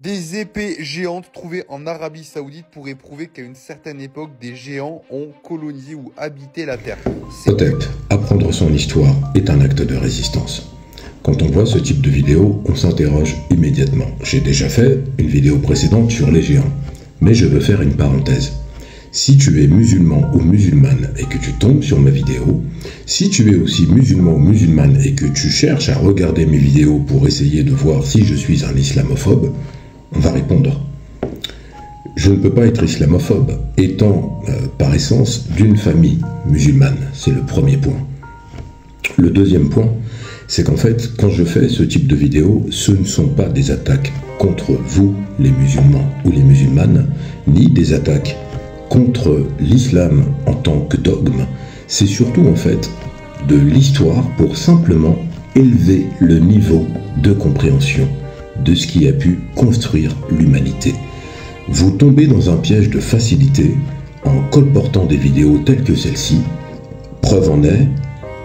Des épées géantes trouvées en Arabie Saoudite pourraient prouver qu'à une certaine époque, des géants ont colonisé ou habité la Terre. Peut-être, apprendre son histoire est un acte de résistance. Quand on voit ce type de vidéo, on s'interroge immédiatement. J'ai déjà fait une vidéo précédente sur les géants, mais je veux faire une parenthèse. Si tu es musulman ou musulmane et que tu tombes sur ma vidéo, si tu es aussi musulman ou musulmane et que tu cherches à regarder mes vidéos pour essayer de voir si je suis un islamophobe, on va répondre. Je ne peux pas être islamophobe, étant par essence d'une famille musulmane. C'est le premier point. Le deuxième point, c'est qu'en fait, quand je fais ce type de vidéo, ce ne sont pas des attaques contre vous, les musulmans ou les musulmanes, ni des attaques contre l'islam en tant que dogme. C'est surtout en fait de l'histoire pour simplement élever le niveau de compréhension de ce qui a pu construire l'humanité. Vous tombez dans un piège de facilité en colportant des vidéos telles que celle-ci. Preuve en est,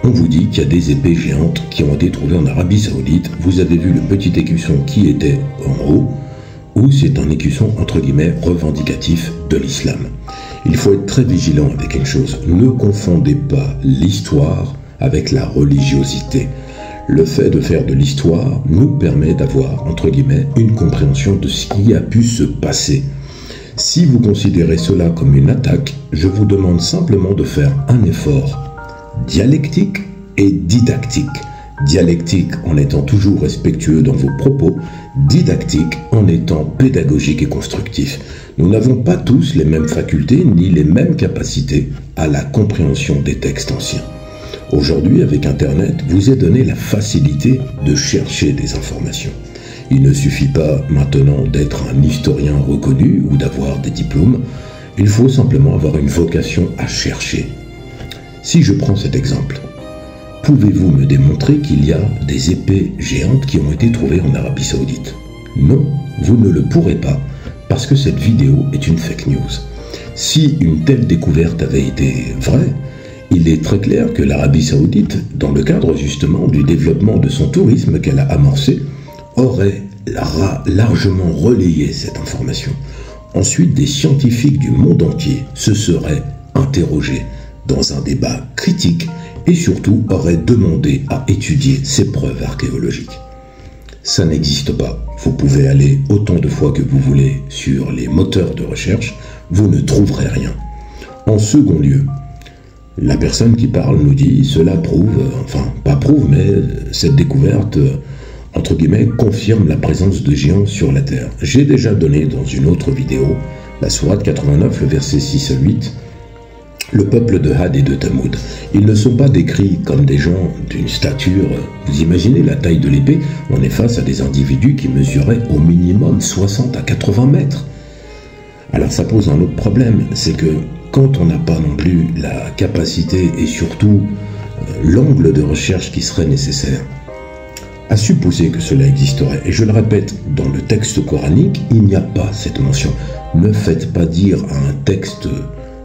on vous dit qu'il y a des épées géantes qui ont été trouvées en Arabie Saoudite. Vous avez vu le petit écusson qui était en haut, ou c'est un écusson entre guillemets revendicatif de l'islam. Il faut être très vigilant avec une chose, ne confondez pas l'histoire avec la religiosité. Le fait de faire de l'histoire nous permet d'avoir, entre guillemets, une compréhension de ce qui a pu se passer. Si vous considérez cela comme une attaque, je vous demande simplement de faire un effort dialectique et didactique. Dialectique en étant toujours respectueux dans vos propos, didactique en étant pédagogique et constructif. Nous n'avons pas tous les mêmes facultés ni les mêmes capacités à la compréhension des textes anciens. Aujourd'hui, avec Internet, vous est donné la facilité de chercher des informations. Il ne suffit pas maintenant d'être un historien reconnu ou d'avoir des diplômes, il faut simplement avoir une vocation à chercher. Si je prends cet exemple, pouvez-vous me démontrer qu'il y a des épées géantes qui ont été trouvées en Arabie Saoudite? Non, vous ne le pourrez pas, parce que cette vidéo est une fake news. Si une telle découverte avait été vraie, il est très clair que l'Arabie Saoudite, dans le cadre justement du développement de son tourisme qu'elle a amorcé, aurait largement relayé cette information. Ensuite, des scientifiques du monde entier se seraient interrogés dans un débat critique et surtout auraient demandé à étudier ces preuves archéologiques. Ça n'existe pas. Vous pouvez aller autant de fois que vous voulez sur les moteurs de recherche, vous ne trouverez rien. En second lieu, la personne qui parle nous dit cela prouve, enfin pas prouve, mais cette découverte, entre guillemets, confirme la présence de géants sur la Terre. J'ai déjà donné dans une autre vidéo, la sourate 89, le verset 6 à 8, le peuple de Had et de Thamoud. Ils ne sont pas décrits comme des gens d'une stature, vous imaginez la taille de l'épée, on est face à des individus qui mesuraient au minimum 60 à 80 mètres. Alors ça pose un autre problème, c'est que quand on n'a pas non plus la capacité et surtout l'angle de recherche qui serait nécessaire, à supposer que cela existerait, et je le répète, dans le texte coranique, il n'y a pas cette mention. Ne faites pas dire à un texte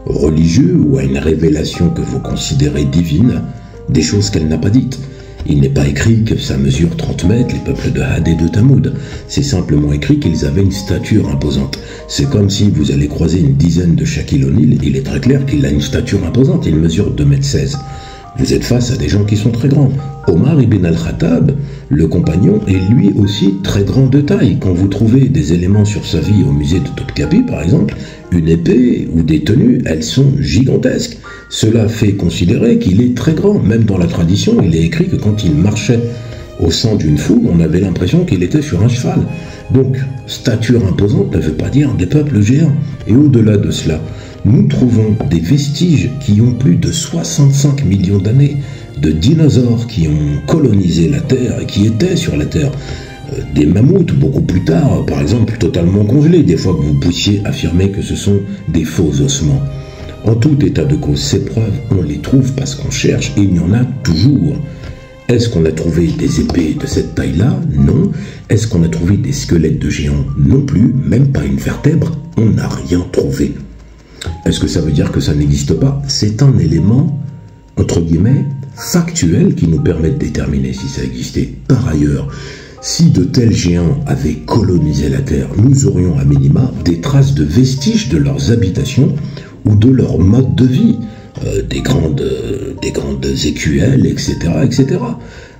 religieux ou à une révélation que vous considérez divine des choses qu'elle n'a pas dites. Il n'est pas écrit que ça mesure 30 mètres, les peuples de Had et de Thamoud. C'est simplement écrit qu'ils avaient une stature imposante. C'est comme si vous allez croiser une dizaine de Shaquille O'Neal, il est très clair qu'il a une stature imposante, il mesure 2,16 m. Vous êtes face à des gens qui sont très grands. Omar ibn al-Khattab, le compagnon, est lui aussi très grand de taille. Quand vous trouvez des éléments sur sa vie au musée de Topkapi, par exemple, une épée ou des tenues, elles sont gigantesques. Cela fait considérer qu'il est très grand. Même dans la tradition, il est écrit que quand il marchait au sein d'une foule, on avait l'impression qu'il était sur un cheval. Donc, stature imposante ne veut pas dire des peuples géants. Et au-delà de cela, nous trouvons des vestiges qui ont plus de 65 millions d'années, de dinosaures qui ont colonisé la Terre et qui étaient sur la Terre. Des mammouths beaucoup plus tard, par exemple, totalement congelés, des fois que vous puissiez affirmer que ce sont des faux ossements. En tout état de cause, ces preuves, on les trouve parce qu'on cherche et il y en a toujours. Est-ce qu'on a trouvé des épées de cette taille-là? Non. Est-ce qu'on a trouvé des squelettes de géants? Non plus, même pas une vertèbre, on n'a rien trouvé. Est-ce que ça veut dire que ça n'existe pas? C'est un élément, entre guillemets, factuel qui nous permet de déterminer si ça existait. Par ailleurs, Si de tels géants avaient colonisé la Terre, nous aurions à minima des traces de vestiges de leurs habitations ou de leur mode de vie, des grandes écuelles, etc., etc.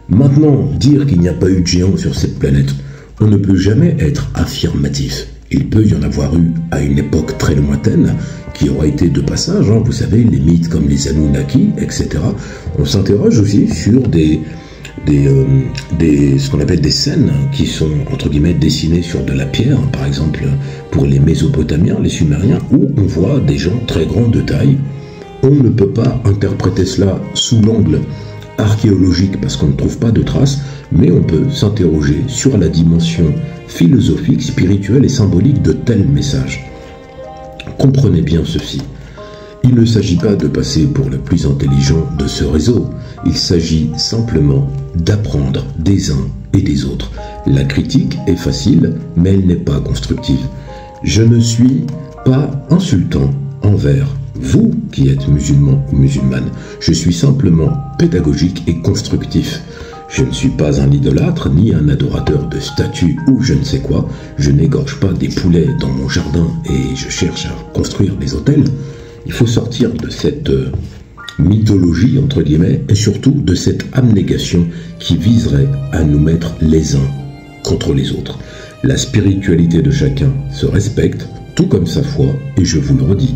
Maintenant, dire qu'il n'y a pas eu de géants sur cette planète, on ne peut jamais être affirmatif. Il peut y en avoir eu à une époque très lointaine, qui aura été de passage, hein, vous savez, les mythes comme les Anunnaki, etc. On s'interroge aussi sur ce qu'on appelle des scènes qui sont, entre guillemets, dessinées sur de la pierre, par exemple pour les Mésopotamiens, les Sumériens, où on voit des gens très grands de taille. On ne peut pas interpréter cela sous l'angle archéologique parce qu'on ne trouve pas de traces, mais on peut s'interroger sur la dimension philosophique, spirituelle et symbolique de tels messages. Comprenez bien ceci. Il ne s'agit pas de passer pour le plus intelligent de ce réseau. Il s'agit simplement d'apprendre des uns et des autres. La critique est facile, mais elle n'est pas constructive. Je ne suis pas insultant envers vous qui êtes musulman ou musulmane. Je suis simplement pédagogique et constructif. Je ne suis pas un idolâtre, ni un adorateur de statues ou je ne sais quoi. Je n'égorge pas des poulets dans mon jardin et je cherche à construire des hôtels. Il faut sortir de cette mythologie, entre guillemets, et surtout de cette abnégation qui viserait à nous mettre les uns contre les autres. La spiritualité de chacun se respecte, tout comme sa foi, et je vous le redis,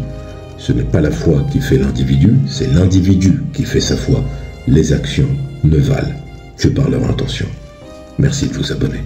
ce n'est pas la foi qui fait l'individu, c'est l'individu qui fait sa foi. Les actions ne valent que par leur intention. Merci de vous abonner.